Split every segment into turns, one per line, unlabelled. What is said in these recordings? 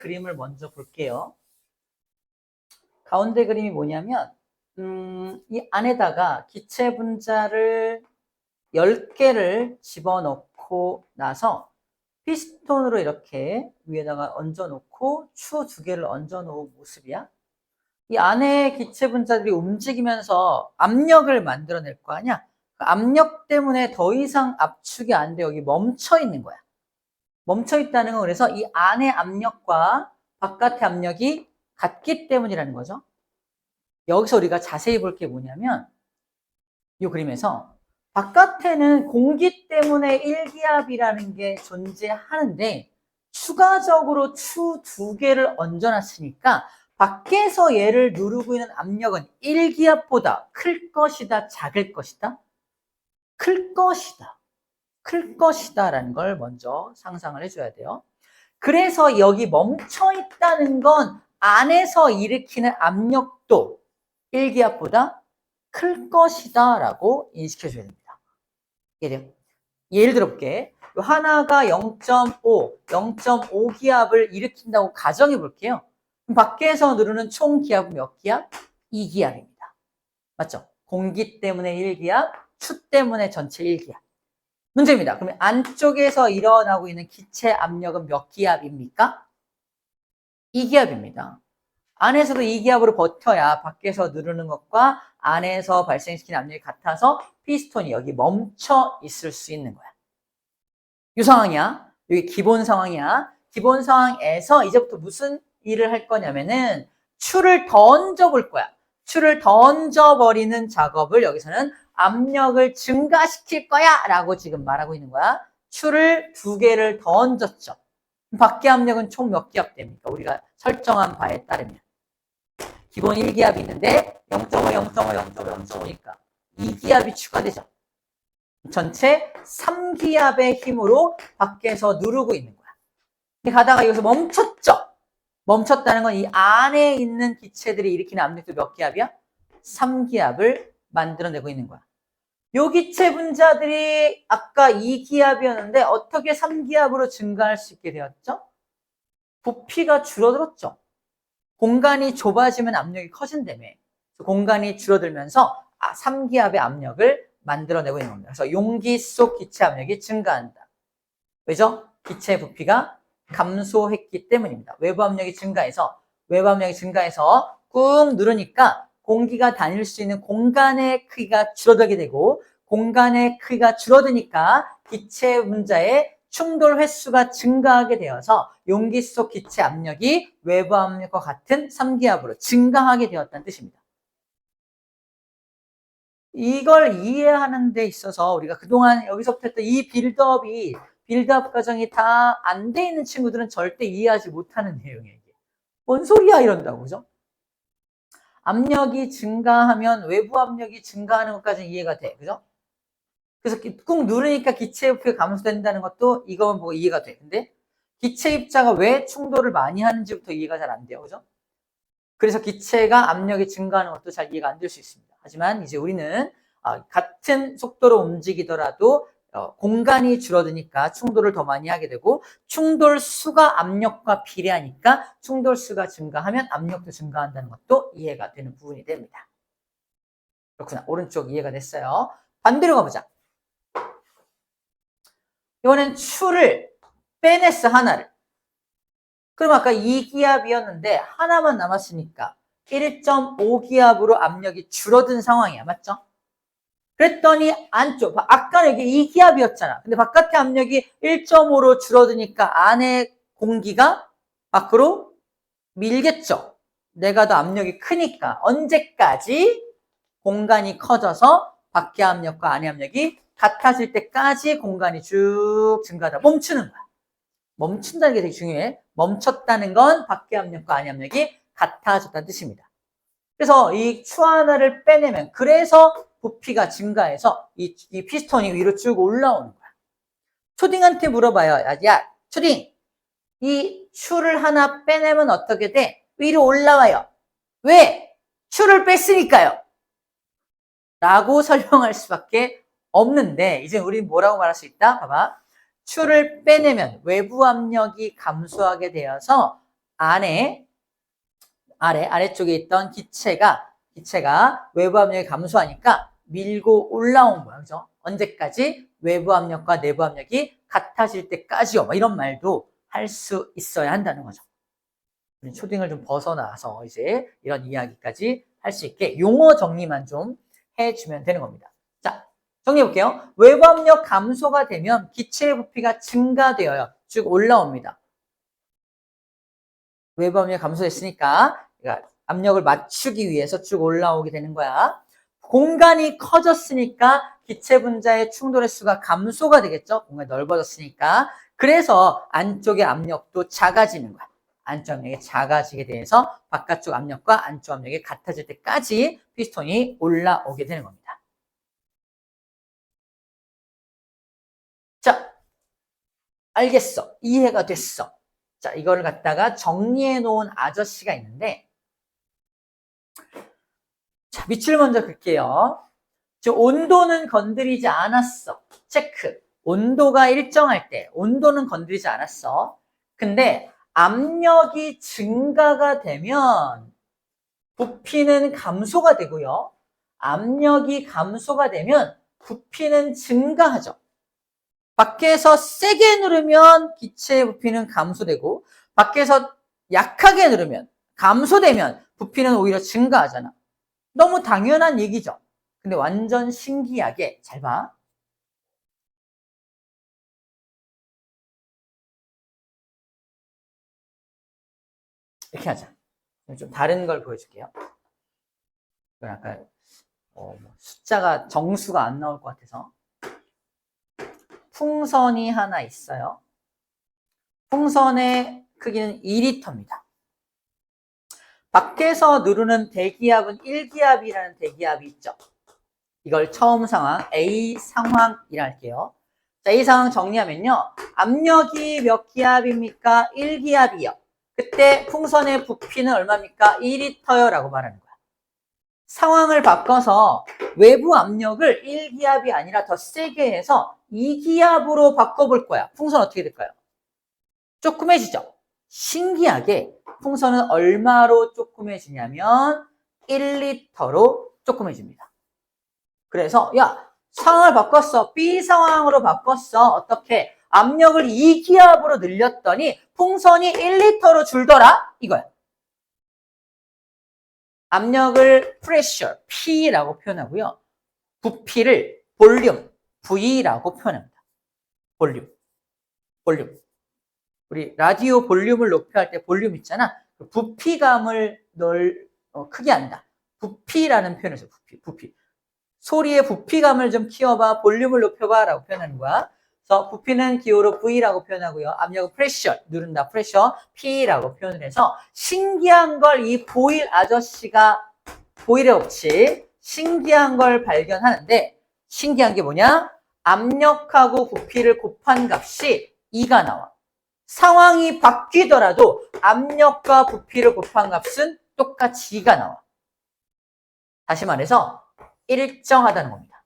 그림을 먼저 볼게요. 가운데 그림이 뭐냐면 이 안에다가 기체 분자를 10개를 집어넣고 나서 피스톤으로 이렇게 위에다가 얹어놓고 추 2개를 얹어놓은 모습이야. 이 안에 기체 분자들이 움직이면서 압력을 만들어낼 거 아니야. 그 압력 때문에 더 이상 압축이 안 돼. 여기 멈춰 있는 거야. 멈춰 있다는 건 그래서 이 안의 압력과 바깥의 압력이 같기 때문이라는 거죠. 여기서 우리가 자세히 볼 게 뭐냐면 이 그림에서 바깥에는 공기 때문에 일기압이라는 게 존재하는데 추가적으로 추 2개를 얹어놨으니까 밖에서 얘를 누르고 있는 압력은 일기압보다 클 것이다, 작을 것이다? 클 것이다. 클 것이다 라는 걸 먼저 상상을 해줘야 돼요. 그래서 여기 멈춰 있다는 건 안에서 일으키는 압력도 일기압보다 클 것이다 라고 인식해 줘야 됩니다. 예를 들어볼게. 하나가 0.5, 0.5 기압을 일으킨다고 가정해 볼게요. 그럼 밖에서 누르는 총 기압은 몇 기압? 2기압입니다. 맞죠? 공기 때문에 1기압, 추 때문에 전체 1기압. 문제입니다. 그러면 안쪽에서 일어나고 있는 기체 압력은 몇 기압입니까? 2기압입니다. 안에서도 2기압으로 버텨야 밖에서 누르는 것과 안에서 발생시키는 압력이 같아서 피스톤이 여기 멈춰 있을 수 있는 거야. 이 상황이야. 여기 기본 상황이야. 기본 상황에서 이제부터 무슨 일을 할 거냐면은 추를 던져 볼 거야. 추를 던져버리는 작업을 여기서는 압력을 증가시킬 거야 라고 지금 말하고 있는 거야. 추를 2개를 던졌죠. 밖의 압력은 총 몇 기압 됩니까? 우리가 설정한 바에 따르면. 기본 1기압이 있는데 0.5, 0.5, 0.5, 0.5니까 2기압이 추가되죠. 전체 3기압의 힘으로 밖에서 누르고 있는 거야. 근데 가다가 여기서 멈췄죠? 멈췄다는 건 이 안에 있는 기체들이 일으키는 압력도 몇 기압이야? 3기압을 만들어내고 있는 거야. 요 기체 분자들이 아까 2기압이었는데 어떻게 3기압으로 증가할 수 있게 되었죠? 부피가 줄어들었죠. 공간이 좁아지면 압력이 커진다며. 공간이 줄어들면서 3기압의 압력을 만들어내고 있는 겁니다. 그래서 용기 속 기체 압력이 증가한다. 왜죠? 기체 부피가 감소했기 때문입니다. 외부 압력이 증가해서 꾹 누르니까 공기가 다닐 수 있는 공간의 크기가 줄어들게 되고 공간의 크기가 줄어드니까 기체 분자의 충돌 횟수가 증가하게 되어서 용기 속 기체 압력이 외부 압력과 같은 3기압으로 증가하게 되었다는 뜻입니다. 이걸 이해하는 데 있어서 우리가 그동안 여기서부터 했던 이 빌드업 과정이 다 안 돼 있는 친구들은 절대 이해하지 못하는 내용이에요. 뭔 소리야 이런다고, 그죠? 압력이 증가하면 외부 압력이 증가하는 것까지는 이해가 돼, 그죠? 그래서 꾹 누르니까 기체 부피가 감소된다는 것도 이거만 보고 이해가 돼. 근데 기체 입자가 왜 충돌을 많이 하는지부터 이해가 잘 안 돼요, 그죠? 그래서 기체가 압력이 증가하는 것도 잘 이해가 안 될 수 있습니다. 하지만 이제 우리는 같은 속도로 움직이더라도 공간이 줄어드니까 충돌을 더 많이 하게 되고 충돌 수가 압력과 비례하니까 충돌 수가 증가하면 압력도 증가한다는 것도 이해가 되는 부분이 됩니다. 그렇구나. 오른쪽 이해가 됐어요. 반대로 가보자. 이번엔 추를 빼냈어, 하나를. 그럼 아까 2기압이었는데 하나만 남았으니까 1.5기압으로 압력이 줄어든 상황이야. 맞죠? 그랬더니 안쪽, 아까는 이게 2기압이었잖아. 근데 바깥의 압력이 1.5로 줄어드니까 안에 공기가 밖으로 밀겠죠. 내가 더 압력이 크니까. 언제까지? 공간이 커져서 밖의 압력과 안의 압력이 같아질 때까지 공간이 쭉 증가하다 멈추는 거야. 멈춘다는 게 되게 중요해. 멈췄다는 건 밖의 압력과 안의 압력이 같아졌다는 뜻입니다. 그래서 이 추 하나를 빼내면 그래서 부피가 증가해서 이 피스톤이 위로 쭉 올라오는 거야. 초딩한테 물어봐요. 야, 초딩, 이 추를 하나 빼내면 어떻게 돼? 위로 올라와요. 왜? 추를 뺐으니까요. 라고 설명할 수밖에 없는데 이제 우리 뭐라고 말할 수 있다? 봐봐. 추를 빼내면 외부 압력이 감소하게 되어서 아래쪽에 있던 기체가 외부 압력이 감소하니까 밀고 올라온 거야. 그죠? 언제까지? 외부 압력과 내부 압력이 같아질 때까지요. 뭐 이런 말도 할 수 있어야 한다는 거죠. 초딩을 좀 벗어나서 이제 이런 이야기까지 할 수 있게 용어 정리만 좀 해주면 되는 겁니다. 자, 정리해 볼게요. 외부 압력 감소가 되면 기체의 부피가 증가되어요. 쭉 올라옵니다. 외부 압력이 감소했으니까 압력을 맞추기 위해서 쭉 올라오게 되는 거야. 공간이 커졌으니까 기체 분자의 충돌의 수가 감소가 되겠죠. 공간이 넓어졌으니까. 그래서 안쪽의 압력도 작아지는 거야. 안쪽 압력이 작아지게 돼서 바깥쪽 압력과 안쪽 압력이 같아질 때까지 피스톤이 올라오게 되는 겁니다. 자, 알겠어. 이해가 됐어. 자, 이거를 갖다가 정리해 놓은 아저씨가 있는데, 자, 밑줄 먼저 긋게요. 즉, 온도는 건드리지 않았어. 체크. 온도가 일정할 때, 온도는 건드리지 않았어. 근데 압력이 증가가 되면 부피는 감소가 되고요. 압력이 감소가 되면 부피는 증가하죠. 밖에서 세게 누르면 기체의 부피는 감소되고 밖에서 약하게 누르면 감소되면 부피는 오히려 증가하잖아. 너무 당연한 얘기죠. 근데 완전 신기하게 잘 봐. 이렇게 하자. 좀 다른 걸 보여줄게요. 약간 숫자가 정수가 안 나올 것 같아서. 풍선이 하나 있어요. 풍선의 크기는 2리터입니다. 밖에서 누르는 대기압은 1기압이라는 대기압이 있죠. 이걸 처음 상황, A 상황이라 할게요. 자, A 상황 정리하면요. 압력이 몇 기압입니까? 1기압이요. 그때 풍선의 부피는 얼마입니까? 2리터요 라고 말하는 거야. 상황을 바꿔서 외부 압력을 1기압이 아니라 더 세게 해서 2기압으로 바꿔볼 거야. 풍선 어떻게 될까요? 조그매지죠? 신기하게 풍선은 얼마로 조그매지냐면 1리터로 조그매집니다. 그래서 야, 상황을 바꿨어. B 상황으로 바꿨어. 어떻게? 압력을 2기압으로 늘렸더니 풍선이 1리터로 줄더라? 이거야. 압력을 pressure, P라고 표현하고요. 부피를 볼륨, V라고 표현합니다. 볼륨. 우리 라디오 볼륨을 높여 할 때 볼륨 있잖아. 부피감을 크게 한다. 부피라는 표현을 써요. 부피. 소리의 부피감을 좀 키워봐. 볼륨을 높여봐. 라고 표현하는 거야. 그래서 부피는 기호로 V라고 표현하고요. 압력은 pressure, 누른다. pressure, P라고 표현을 해서 신기한 걸 이 보일 아저씨가 보일의 법칙, 신기한 걸 발견하는데 신기한 게 뭐냐? 압력하고 부피를 곱한 값이 2가 나와. 상황이 바뀌더라도 압력과 부피를 곱한 값은 똑같이 2가 나와. 다시 말해서 일정하다는 겁니다.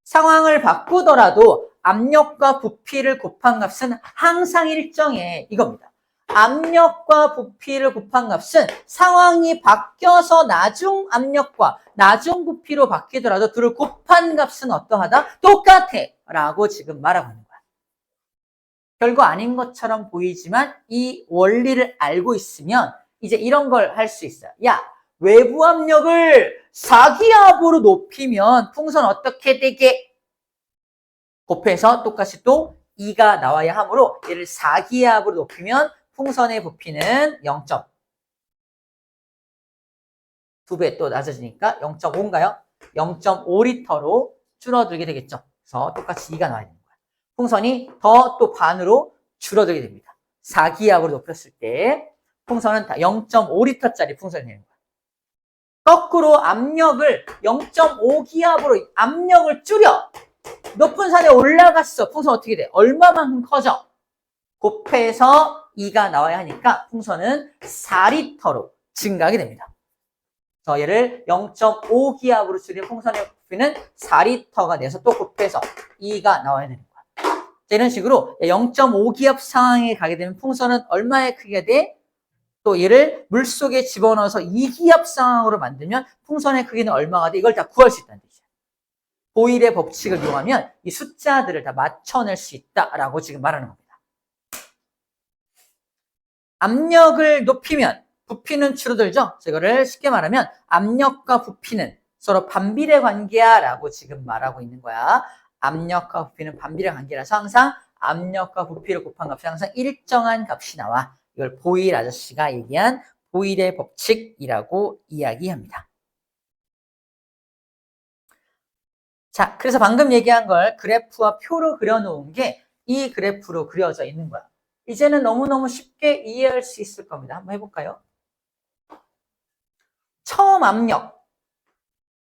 상황을 바꾸더라도 압력과 부피를 곱한 값은 항상 일정해. 이겁니다. 압력과 부피를 곱한 값은 상황이 바뀌어서 나중 압력과 나중 부피로 바뀌더라도 둘을 곱한 값은 어떠하다? 똑같아. 라고 지금 말하고 있는 거야. 별거 아닌 것처럼 보이지만 이 원리를 알고 있으면 이제 이런 걸 할 수 있어요. 야, 외부 압력을 4기압으로 높이면 풍선 어떻게 되게? 곱해서 똑같이 또 2가 나와야 하므로 얘를 4기압으로 높이면 풍선의 부피는 2배 또 낮아지니까 0.5인가요? 0.5리터로 줄어들게 되겠죠. 그래서 똑같이 2가 나와야 되는 거야. 풍선이 더 또 반으로 줄어들게 됩니다. 4기압으로 높였을 때 풍선은 다 0.5리터짜리 풍선이 되는 거야. 거꾸로 압력을 0.5기압으로 압력을 줄여. 높은 산에 올라갔어. 풍선 어떻게 돼? 얼마만큼 커져? 곱해서 2가 나와야 하니까 풍선은 4리터로 증가하게 됩니다. 그래서 얘를 0.5기압으로 줄인 풍선의 부피는 4리터가 돼서 또 곱해서 2가 나와야 되는 거야. 이런 식으로 0.5기압 상황에 가게 되면 풍선은 얼마의 크기가 돼? 또 얘를 물속에 집어넣어서 2기압 상황으로 만들면 풍선의 크기는 얼마가 돼? 이걸 다 구할 수 있다는 뜻이에요. 보일의 법칙을 이용하면 이 숫자들을 다 맞춰낼 수 있다라고 지금 말하는 겁니다. 압력을 높이면 부피는 줄어들죠? 이거를 쉽게 말하면 압력과 부피는 서로 반비례 관계야 라고 지금 말하고 있는 거야. 압력과 부피는 반비례 관계라서 항상 압력과 부피를 곱한 값이 항상 일정한 값이 나와. 이걸 보일 아저씨가 얘기한 보일의 법칙이라고 이야기합니다. 자, 그래서 방금 얘기한 걸 그래프와 표로 그려놓은 게 이 그래프로 그려져 있는 거야. 이제는 너무너무 쉽게 이해할 수 있을 겁니다. 한번 해볼까요? 처음 압력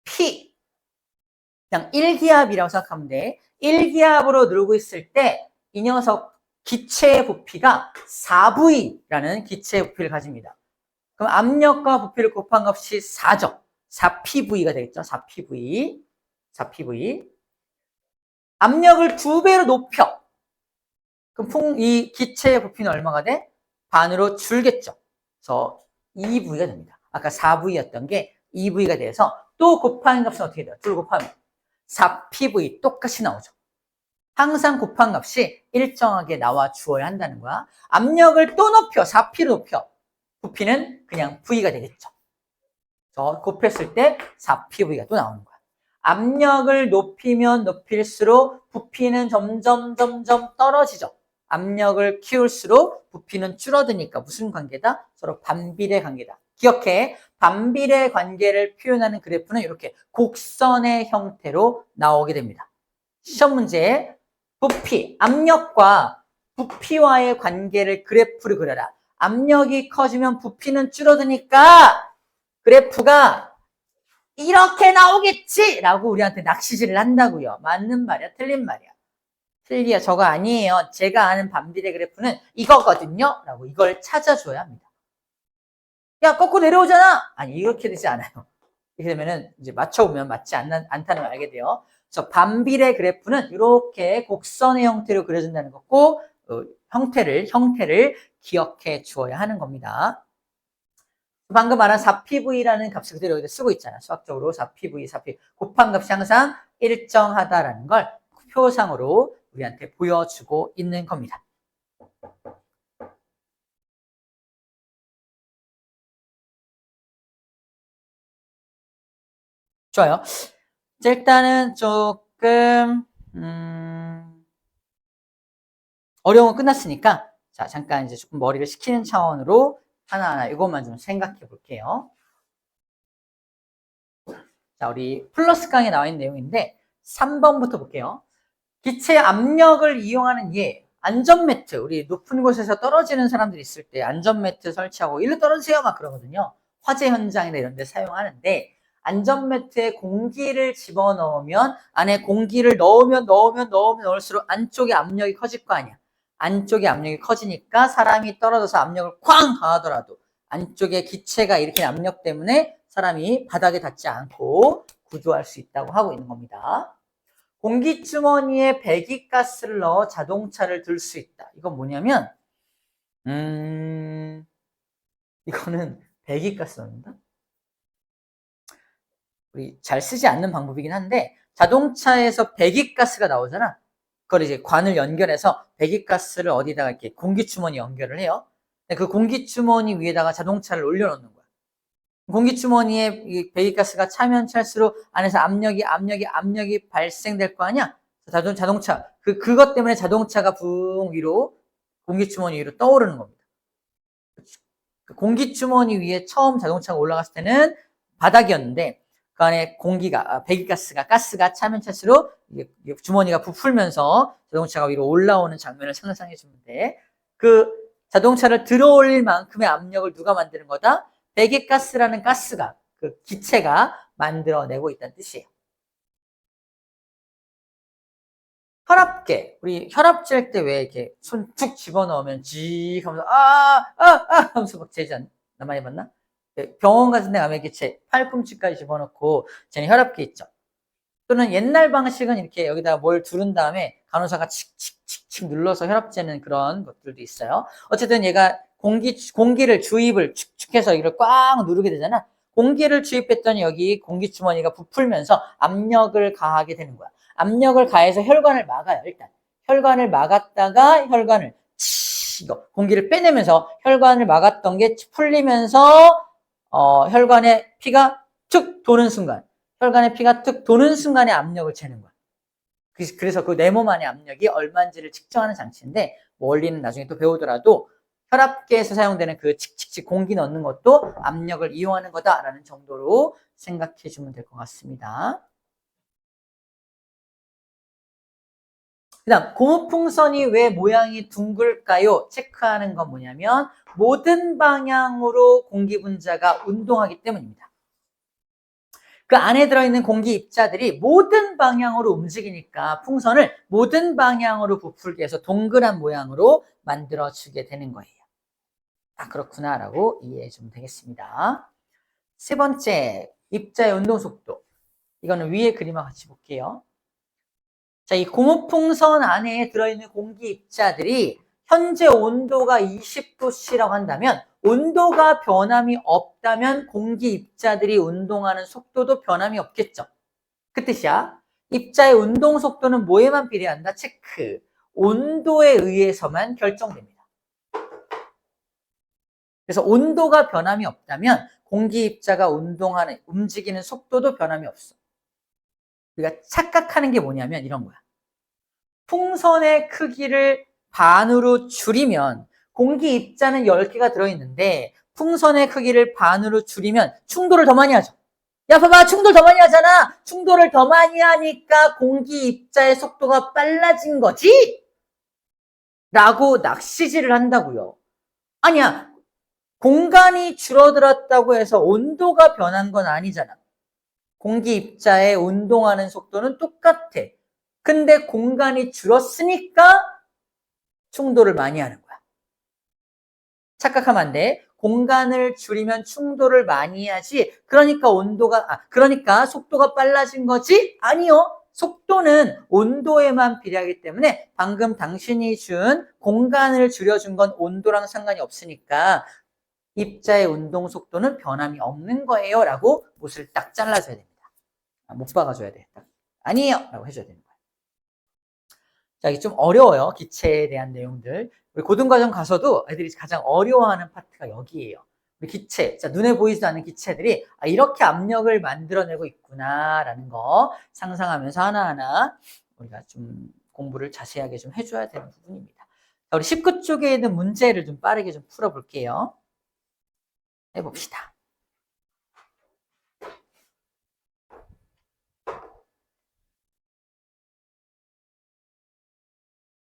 P 그냥 1기압이라고 생각하면 돼. 1기압으로 누르고 있을 때 이 녀석 기체의 부피가 4V라는 기체의 부피를 가집니다. 그럼 압력과 부피를 곱한 값이 4죠. 4PV가 되겠죠. 4PV. 4PV. 압력을 2배로 높여. 그럼 이 기체의 부피는 얼마가 돼? 반으로 줄겠죠. 그래서 2V가 됩니다. 아까 4V였던 게 2V가 돼서 또 곱하는 값은 어떻게 돼요? 둘 곱하면 4PV 똑같이 나오죠. 항상 곱한 값이 일정하게 나와 주어야 한다는 거야. 압력을 또 높여, 4P로 높여. 부피는 그냥 V가 되겠죠. 그래서 곱했을 때 4PV가 또 나오는 거야. 압력을 높이면 높일수록 부피는 점점 떨어지죠. 압력을 키울수록 부피는 줄어드니까 무슨 관계다? 서로 반비례 관계다. 기억해. 반비례 관계를 표현하는 그래프는 이렇게 곡선의 형태로 나오게 됩니다. 시험 문제에 부피, 압력과 부피와의 관계를 그래프를 그려라. 압력이 커지면 부피는 줄어드니까 그래프가 이렇게 나오겠지! 라고 우리한테 낚시질을 한다고요. 맞는 말이야? 틀린 말이야? 틀리야. 저거 아니에요. 제가 아는 반비례 그래프는 이거거든요. 라고 이걸 찾아줘야 합니다. 야, 거꾸로 내려오잖아! 아니, 이렇게 되지 않아요. 이렇게 되면은 이제 맞춰보면 맞지 않다는 걸 알게 돼요. 그래서 반비례 그래프는 이렇게 곡선의 형태로 그려진다는 거고, 형태를 기억해 주어야 하는 겁니다. 방금 말한 4PV라는 값을 그대로 여기다 쓰고 있잖아. 수학적으로 4PV, 4P. 곱한 값이 항상 일정하다라는 걸 표상으로 우리한테 보여주고 있는 겁니다. 좋아요. 자, 일단은 조금 어려운 건 끝났으니까 자, 잠깐 이제 조금 머리를 식히는 차원으로 하나하나 이것만 좀 생각해 볼게요. 자, 우리 플러스 강에 나와 있는 내용인데 3번부터 볼게요. 기체 압력을 이용하는 예, 안전매트, 우리 높은 곳에서 떨어지는 사람들이 있을 때 안전매트 설치하고 일로 떨어지세요 막 그러거든요. 화재 현장이나 이런 데 사용하는데 안전매트에 공기를 집어넣으면 안에 공기를 넣을수록 안쪽에 압력이 커질 거 아니야. 안쪽에 압력이 커지니까 사람이 떨어져서 압력을 쾅 가하더라도 안쪽에 기체가 일으킨 압력 때문에 사람이 바닥에 닿지 않고 구조할 수 있다고 하고 있는 겁니다. 공기주머니에 배기가스를 넣어 자동차를 들 수 있다. 이건 뭐냐면 이거는 배기가스 넣는다? 우리 잘 쓰지 않는 방법이긴 한데 자동차에서 배기가스가 나오잖아. 그걸 이제 관을 연결해서 배기가스를 어디다가 이렇게 공기주머니 연결을 해요. 그 공기주머니 위에다가 자동차를 올려놓는 거야. 공기주머니에 배기가스가 차면 찰수록 안에서 압력이 발생될 거 아니야? 자동차. 그것 때문에 자동차가 붕 위로, 공기주머니 위로 떠오르는 겁니다. 그 공기주머니 위에 처음 자동차가 올라갔을 때는 바닥이었는데, 그 안에 가스가 차면 찰수록 주머니가 부풀면서 자동차가 위로 올라오는 장면을 상상해 주면 돼. 그 자동차를 들어 올릴 만큼의 압력을 누가 만드는 거다? 배기가스라는 가스가, 그 기체가 만들어내고 있다는 뜻이에요. 혈압계, 우리 혈압 잴 때 왜 이렇게 손 툭 집어넣으면 지 하면서 하면서 막 재지 않나? 많이 봤나? 병원 같은 데 가면 이렇게 팔꿈치까지 집어넣고 쟤는 혈압계 있죠. 또는 옛날 방식은 이렇게 여기다가 뭘 두른 다음에 간호사가 칙칙칙칙 눌러서 혈압 재는 그런 것들도 있어요. 어쨌든 얘가 공기를 주입을 축축해서 이걸 꽉 누르게 되잖아. 공기를 주입했더니 여기 공기주머니가 부풀면서 압력을 가하게 되는 거야. 압력을 가해서 혈관을 막아요, 일단. 혈관을 막았다가 혈관을 이거 공기를 빼내면서 혈관을 막았던 게 풀리면서 혈관에 피가 툭 도는 순간, 혈관에 피가 툭 도는 순간에 압력을 재는 거야. 그래서 그 내 몸 안의 압력이 얼마인지를 측정하는 장치인데, 뭐 원리는 나중에 또 배우더라도 혈압계에서 사용되는 그 칙칙칙 공기 넣는 것도 압력을 이용하는 거다라는 정도로 생각해 주면 될 것 같습니다. 그 다음, 고무풍선이 왜 모양이 둥글까요? 체크하는 건 뭐냐면 모든 방향으로 공기 분자가 운동하기 때문입니다. 그 안에 들어있는 공기 입자들이 모든 방향으로 움직이니까 풍선을 모든 방향으로 부풀게 해서 동그란 모양으로 만들어주게 되는 거예요. 아, 그렇구나 라고 이해해 주면 되겠습니다. 세 번째, 입자의 운동 속도. 이거는 위에 그림과 같이 볼게요. 자, 이 고무풍선 안에 들어있는 공기 입자들이 현재 온도가 20도씨라고 한다면 온도가 변함이 없다면 공기 입자들이 운동하는 속도도 변함이 없겠죠. 그 뜻이야. 입자의 운동 속도는 뭐에만 비례한다? 체크. 온도에 의해서만 결정됩니다. 그래서 온도가 변함이 없다면 공기 입자가 움직이는 속도도 변함이 없어. 우리가 착각하는 게 뭐냐면 이런 거야. 풍선의 크기를 반으로 줄이면 공기 입자는 10개가 들어있는데 풍선의 크기를 반으로 줄이면 충돌을 더 많이 하죠. 야, 봐봐. 충돌 더 많이 하잖아. 충돌을 더 많이 하니까 공기 입자의 속도가 빨라진 거지? 라고 낚시질을 한다고요. 아니야. 공간이 줄어들었다고 해서 온도가 변한 건 아니잖아. 공기 입자의 운동하는 속도는 똑같아. 근데 공간이 줄었으니까 충돌을 많이 하는 거야. 착각하면 안 돼. 공간을 줄이면 충돌을 많이 하지. 그러니까 속도가 빨라진 거지? 아니요. 속도는 온도에만 비례하기 때문에 방금 당신이 준 공간을 줄여준 건 온도랑 상관이 없으니까 입자의 운동 속도는 변함이 없는 거예요. 라고 못을 딱 잘라줘야 됩니다. 못 박아줘야 돼. 딱. 아니에요. 라고 해줘야 되는 거야. 자, 이게 좀 어려워요. 기체에 대한 내용들. 우리 고등과정 가서도 애들이 가장 어려워하는 파트가 여기예요. 우리 기체, 자, 눈에 보이지도 않는 기체들이 이렇게 압력을 만들어내고 있구나라는 거 상상하면서 하나하나 우리가 좀 공부를 자세하게 좀 해줘야 되는 부분입니다. 자, 우리 19쪽에 있는 문제를 좀 빠르게 좀 풀어볼게요. 해봅시다.